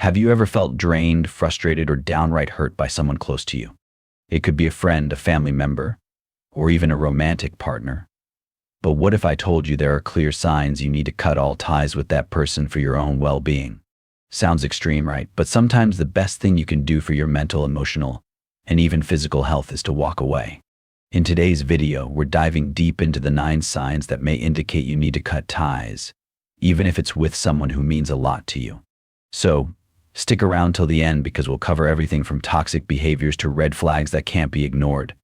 Have you ever felt drained, frustrated, or downright hurt by someone close to you? It could be a friend, a family member, or even a romantic partner. But what if I told you there are clear signs you need to cut all ties with that person for your own well-being? Sounds extreme, right? But sometimes the best thing you can do for your mental, emotional, and even physical health is to walk away. In today's video, we're diving deep into the 9 signs that may indicate you need to cut ties, even if it's with someone who means a lot to you. So, stick around till the end because we'll cover everything from toxic behaviors to red flags that can't be ignored.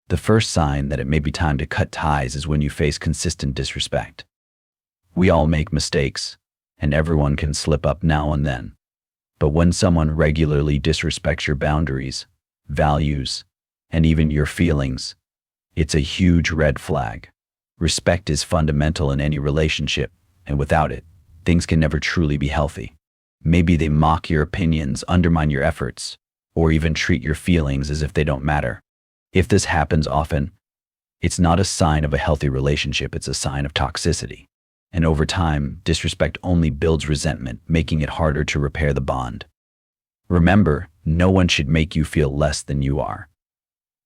The first sign that it may be time to cut ties is when you face consistent disrespect. We all make mistakes, and everyone can slip up now and then. But when someone regularly disrespects your boundaries, values, and even your feelings, it's a huge red flag. Respect is fundamental in any relationship, and without it, things can never truly be healthy. Maybe they mock your opinions, undermine your efforts, or even treat your feelings as if they don't matter. If this happens often, it's not a sign of a healthy relationship, it's a sign of toxicity. And over time, disrespect only builds resentment, making it harder to repair the bond. Remember, no one should make you feel less than you are.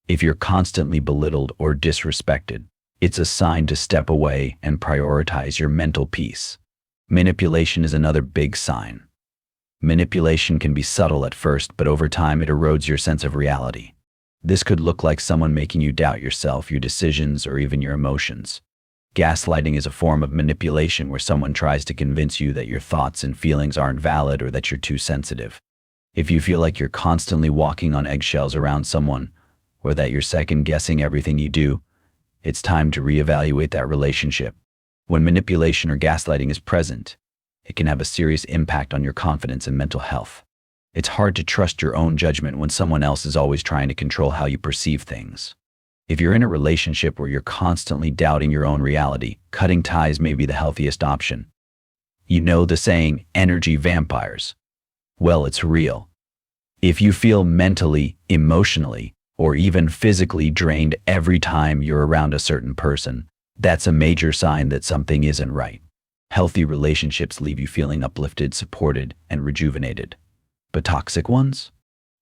If you're constantly belittled or disrespected, it's a sign to step away and prioritize your mental peace. Manipulation is another big sign. Manipulation can be subtle at first, but over time it erodes your sense of reality. This could look like someone making you doubt yourself, your decisions, or even your emotions. Gaslighting is a form of manipulation where someone tries to convince you that your thoughts and feelings aren't valid or that you're too sensitive. If you feel like you're constantly walking on eggshells around someone, or that you're second-guessing everything you do, it's time to reevaluate that relationship. When manipulation or gaslighting is present, it can have a serious impact on your confidence and mental health. It's hard to trust your own judgment when someone else is always trying to control how you perceive things. If you're in a relationship where you're constantly doubting your own reality, cutting ties may be the healthiest option. You know the saying, energy vampires. Well, it's real. If you feel mentally, emotionally, or even physically drained every time you're around a certain person, that's a major sign that something isn't right. Healthy relationships leave you feeling uplifted, supported, and rejuvenated. But toxic ones?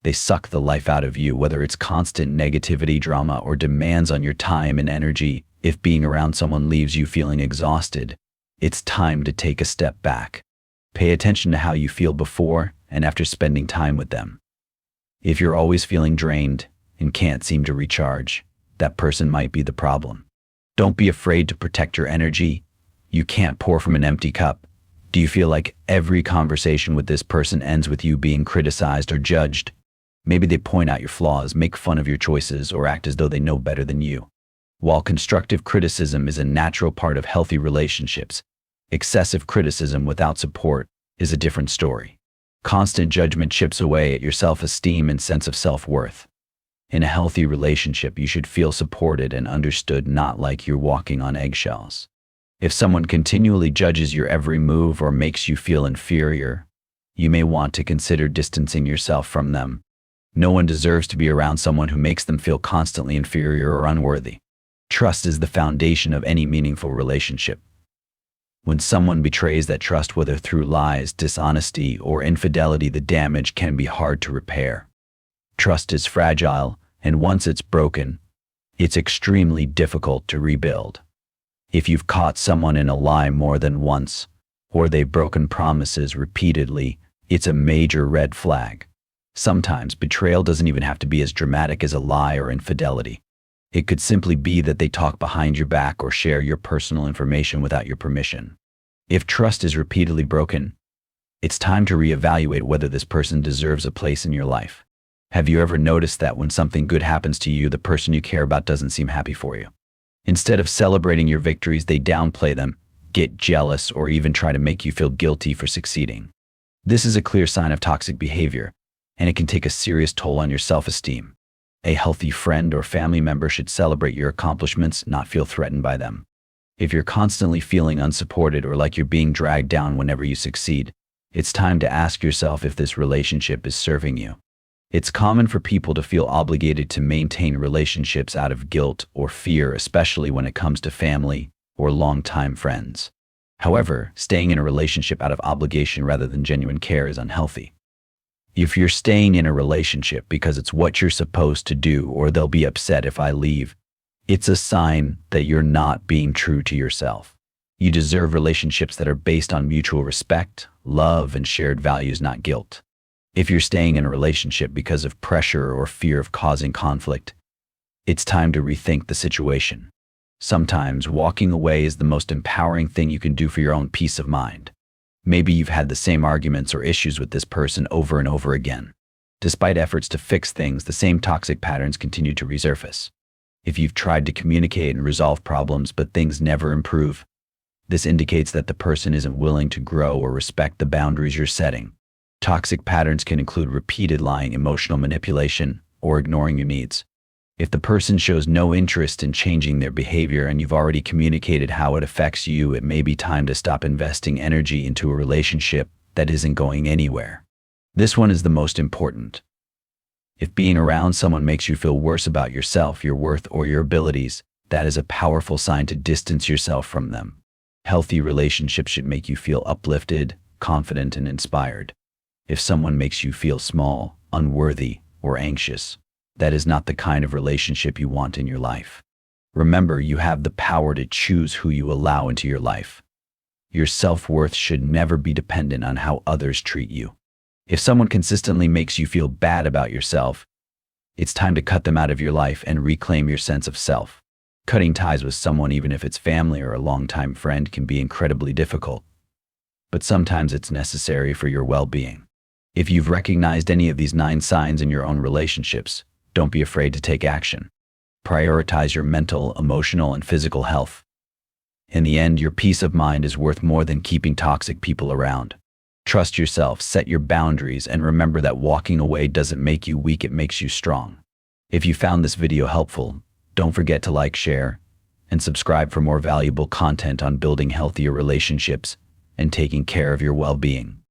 They suck the life out of you, whether it's constant negativity, drama, or demands on your time and energy. If being around someone leaves you feeling exhausted, it's time to take a step back. Pay attention to how you feel before and after spending time with them. If you're always feeling drained and can't seem to recharge, that person might be the problem. Don't be afraid to protect your energy. You can't pour from an empty cup. Do you feel like every conversation with this person ends with you being criticized or judged? Maybe they point out your flaws, make fun of your choices, or act as though they know better than you. While constructive criticism is a natural part of healthy relationships, excessive criticism without support is a different story. Constant judgment chips away at your self-esteem and sense of self-worth. In a healthy relationship, you should feel supported and understood, not like you're walking on eggshells. If someone continually judges your every move or makes you feel inferior, you may want to consider distancing yourself from them. No one deserves to be around someone who makes them feel constantly inferior or unworthy. Trust is the foundation of any meaningful relationship. When someone betrays that trust, whether through lies, dishonesty, or infidelity, the damage can be hard to repair. Trust is fragile, and once it's broken, it's extremely difficult to rebuild. If you've caught someone in a lie more than once, or they've broken promises repeatedly, it's a major red flag. Sometimes betrayal doesn't even have to be as dramatic as a lie or infidelity. It could simply be that they talk behind your back or share your personal information without your permission. If trust is repeatedly broken, it's time to reevaluate whether this person deserves a place in your life. Have you ever noticed that when something good happens to you, the person you care about doesn't seem happy for you? Instead of celebrating your victories, they downplay them, get jealous, or even try to make you feel guilty for succeeding. This is a clear sign of toxic behavior, and it can take a serious toll on your self-esteem. A healthy friend or family member should celebrate your accomplishments, not feel threatened by them. If you're constantly feeling unsupported or like you're being dragged down whenever you succeed, it's time to ask yourself if this relationship is serving you. It's common for people to feel obligated to maintain relationships out of guilt or fear, especially when it comes to family or longtime friends. However, staying in a relationship out of obligation rather than genuine care is unhealthy. If you're staying in a relationship because it's what you're supposed to do or they'll be upset if I leave, it's a sign that you're not being true to yourself. You deserve relationships that are based on mutual respect, love, and shared values, not guilt. If you're staying in a relationship because of pressure or fear of causing conflict, it's time to rethink the situation. Sometimes walking away is the most empowering thing you can do for your own peace of mind. Maybe you've had the same arguments or issues with this person over and over again. Despite efforts to fix things, the same toxic patterns continue to resurface. If you've tried to communicate and resolve problems but things never improve, this indicates that the person isn't willing to grow or respect the boundaries you're setting. Toxic patterns can include repeated lying, emotional manipulation, or ignoring your needs. If the person shows no interest in changing their behavior and you've already communicated how it affects you, it may be time to stop investing energy into a relationship that isn't going anywhere. This one is the most important. If being around someone makes you feel worse about yourself, your worth, or your abilities, that is a powerful sign to distance yourself from them. Healthy relationships should make you feel uplifted, confident, and inspired. If someone makes you feel small, unworthy, or anxious, that is not the kind of relationship you want in your life. Remember, you have the power to choose who you allow into your life. Your self-worth should never be dependent on how others treat you. If someone consistently makes you feel bad about yourself, it's time to cut them out of your life and reclaim your sense of self. Cutting ties with someone, even if it's family or a longtime friend, can be incredibly difficult, but sometimes it's necessary for your well-being. If you've recognized any of these 9 signs in your own relationships, don't be afraid to take action. Prioritize your mental, emotional, and physical health. In the end, your peace of mind is worth more than keeping toxic people around. Trust yourself, set your boundaries, and remember that walking away doesn't make you weak, it makes you strong. If you found this video helpful, don't forget to like, share, and subscribe for more valuable content on building healthier relationships and taking care of your well-being.